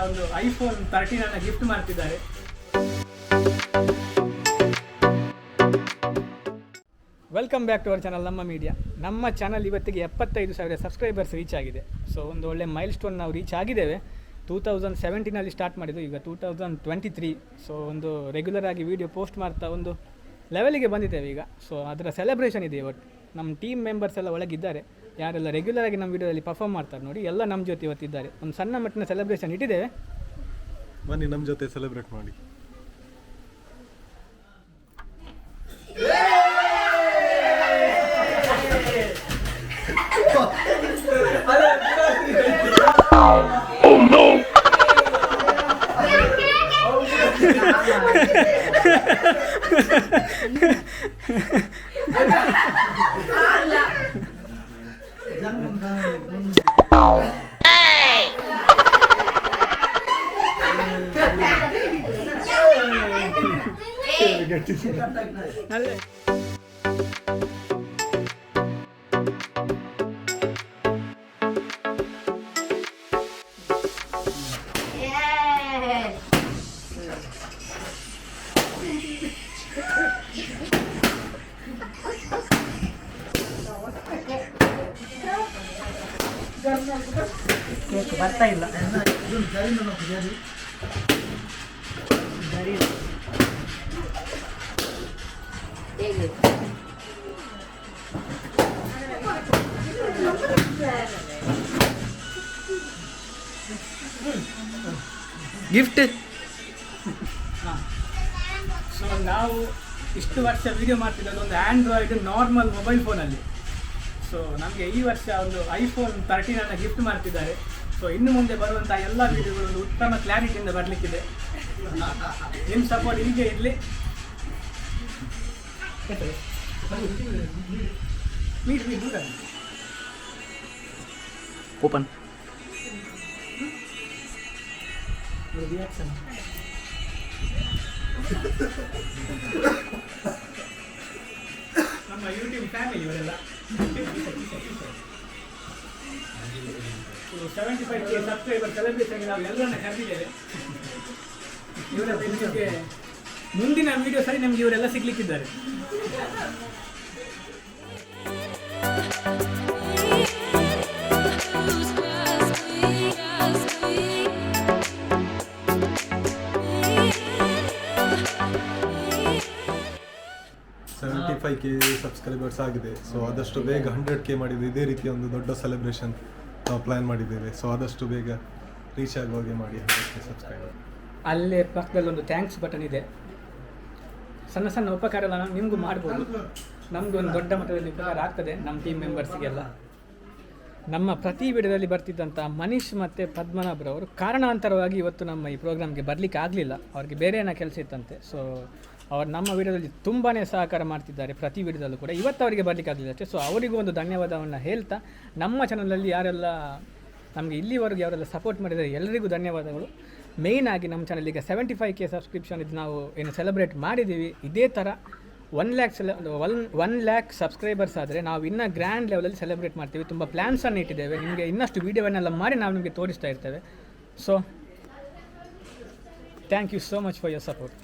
ಒಂದು iPhone 13 ಅನ್ನು gift ಮಾಡ್ತಿದ್ದಾರೆ. Welcome back to our channel Namma media. ನಮ್ಮ ಚಾನಲ್ ಇವತ್ತಿಗೆ 75,000 ಸಬ್ಸ್ಕ್ರೈಬರ್ಸ್ ರೀಚ್ ಆಗಿದೆ. ಸೊ ಒಂದು ಒಳ್ಳೆ ಮೈಲ್ ಸ್ಟೋನ್ ನಾವು ರೀಚ್ ಆಗಿದ್ದೇವೆ. 2017 ಸ್ಟಾರ್ಟ್ ಮಾಡಿದ್ದು, ಈಗ 2023. ಸೊ ಒಂದು ರೆಗ್ಯುಲರ್ ಆಗಿ ವೀಡಿಯೋ ಪೋಸ್ಟ್ ಮಾಡ್ತಾ ಒಂದು ಲೆವೆಲಿಗೆ ಬಂದಿದ್ದೇವೆ ಈಗ. ಸೊ ಅದರ ಸೆಲೆಬ್ರೇಷನ್ ಇದೆ ಇವತ್ತು. ನಮ್ಮ ಟೀಮ್ ಮೆಂಬರ್ಸ್ ಎಲ್ಲ ಒಳಗಿದ್ದಾರೆ, ಯಾರೆಲ್ಲ ರೆಗ್ಯುಲರ್ ಆಗಿ ನಮ್ಮ ವೀಡಿಯೋದಲ್ಲಿ ಪರ್ಫಾರ್ಮ್ ಮಾಡ್ತಾರೆ ನೋಡಿ, ಎಲ್ಲ ನಮ್ಮ ಜೊತೆ ಇವತ್ತಿದ್ದಾರೆ. ಒಂದು ಸಣ್ಣ ಮಟ್ಟಿನ ಸೆಲೆಬ್ರೇಷನ್ ಇಟ್ಟಿದ್ದೇವೆ, ಬನ್ನಿ ನಮ್ಮ ಜೊತೆ ಸೆಲೆಬ್ರೇಟ್ ಮಾಡಿ. ಬರ್ತಾ ಇಲ್ಲ ಗಿಫ್ಟ್. ಸೊ ನಾವು ಇಷ್ಟು ವರ್ಷ ವಿಡಿಯೋ ಮಾಡ್ತಿರೋದು ಒಂದು ಆ್ಯಂಡ್ರಾಯ್ಡ್ ನಾರ್ಮಲ್ ಮೊಬೈಲ್ ಫೋನಲ್ಲಿ. ಸೊ ನಮಗೆ ಈ ವರ್ಷ ಒಂದು iPhone 13 ಅನ್ನು ಗಿಫ್ಟ್ ಮಾಡ್ತಿದ್ದಾರೆ. ಸೊ ಇನ್ನು ಮುಂದೆ ಬರುವಂಥ ಎಲ್ಲ ವೀಡಿಯೋಗಳು ಒಂದು ಉತ್ತಮ ಕ್ಲಾರಿಟಿಯಿಂದ ಬರಲಿಕ್ಕಿದೆ. ನಿಮ್ಮ ಸಪೋರ್ಟ್ ಹೀಗೆ ಇರಲಿ. ಓಪನ್ ರಿಯಾಕ್ಷನ್ ನಮ್ಮ ಯೂಟ್ಯೂಬ್ ಫ್ಯಾಮಿಲಿ ಇವರೆಲ್ಲ 75K ಸಬ್ಸ್ಕ್ರೈಬರ್ ಸೆಲೆಬ್ರೇಷನ್ಗೆ ನಾವು ಎಲ್ಲರನ್ನ ಕರೆದಿದ್ದೇವೆ. ಇವರೆಲ್ಲ ನಿಮಗೆ ಮುಂದಿನ ವಿಡಿಯೋ ಸರಿ ನಮಗೆ ಇವರೆಲ್ಲ ಸಿಗ್ಲಿಕ್ಕಿದ್ದಾರೆ. ಸಬ್ಸ್ಕ್ರೈಬರ್ಸ್ ಆಗಿದೆ. ಸೊ ಆದಷ್ಟು ಬೇಗ 100K ಮಾಡಿದ್ದು. ಇದೇ ರೀತಿಯ ಒಂದು ದೊಡ್ಡ ಸೆಲೆಬ್ರೇಷನ್ ನಾವು ಪ್ಲ್ಯಾನ್ ಮಾಡಿದ್ದೇವೆ. ಸೊ ಆದಷ್ಟು ಬೇಗ ರೀಚ್ ಆಗುವಾಗೆ ಮಾಡಿ 100K ಸಬ್ಸ್ಕ್ರೈಬರ್. ಅಲ್ಲೇ ಪಕ್ಕದಲ್ಲಿ ಒಂದು ಥ್ಯಾಂಕ್ಸ್ ಬಟನ್ ಇದೆ. ಸಣ್ಣ ಸಣ್ಣ ಉಪಕಾರ ನಿಮಗೂ ಮಾಡ್ಬೋದು. ನಮಗೂ ಒಂದು ದೊಡ್ಡ ಮಟ್ಟದಲ್ಲಿ ಉಪಕಾರ ಆಗ್ತದೆ ನಮ್ಮ ಟೀಮ್ ಮೆಂಬರ್ಸಿಗೆಲ್ಲ. ನಮ್ಮ ಪ್ರತಿ ವಿಡಿಯೋದಲ್ಲಿ ಬರ್ತಿದ್ದಂಥ ಮನೀಶ್ ಮತ್ತು ಪದ್ಮನಾಭರವರು ಕಾರಣಾಂತರವಾಗಿ ಇವತ್ತು ನಮ್ಮ ಈ ಪ್ರೋಗ್ರಾಮ್ಗೆ ಬರಲಿಕ್ಕೆ ಆಗಲಿಲ್ಲ. ಅವ್ರಿಗೆ ಬೇರೆ ಏನೋ ಕೆಲಸ ಇತ್ತಂತೆ. ಸೊ ಅವರು ನಮ್ಮ ವಿಡಿಯೋದಲ್ಲಿ ತುಂಬಾ ಸಹಕಾರ ಮಾಡ್ತಿದ್ದಾರೆ ಪ್ರತಿ ವಿಡಿಯೋದಲ್ಲೂ ಕೂಡ. ಇವತ್ತು ಅವರಿಗೆ ಬರಲಿಕ್ಕೆ ಆಗಲಿಲ್ಲ ಅಷ್ಟೇ. ಸೊ ಅವರಿಗೂ ಒಂದು ಧನ್ಯವಾದವನ್ನು ಹೇಳ್ತಾ, ನಮ್ಮ ಚಾನಲಲ್ಲಿ ಯಾರೆಲ್ಲ ನಮಗೆ ಇಲ್ಲಿವರೆಗೂ ಯಾರೆಲ್ಲ ಸಪೋರ್ಟ್ ಮಾಡಿದ್ದಾರೆ ಎಲ್ಲರಿಗೂ ಧನ್ಯವಾದಗಳು. ಮೇಯ್ನಾಗಿ ನಮ್ಮ ಚಾನಲಿಗೆ 75K ಸಬ್ಸ್ಕ್ರಿಪ್ಷನ್ ಇದು ನಾವು ಏನು ಸೆಲೆಬ್ರೇಟ್ ಮಾಡಿದ್ದೀವಿ. ಇದೇ ಥರ 1 ಲ್ಯಾಕ್ ಸಬ್ಸ್ಕ್ರೈಬರ್ಸ್ ಆದರೆ ನಾವು ಇನ್ನೂ ಗ್ರ್ಯಾಂಡ್ ಲೆವೆಲಲ್ಲಿ ಸೆಲೆಬ್ರೇಟ್ ಮಾಡ್ತೀವಿ. ತುಂಬ ಪ್ಲ್ಯಾನ್ಸನ್ನು ಇಟ್ಟಿದ್ದೇವೆ. ನಿಮಗೆ ಇನ್ನಷ್ಟು ವೀಡಿಯೋವನ್ನೆಲ್ಲ ಮಾಡಿ ನಾವು ನಿಮಗೆ ತೋರಿಸ್ತಾ ಇರ್ತೇವೆ. So thank you so much for your support.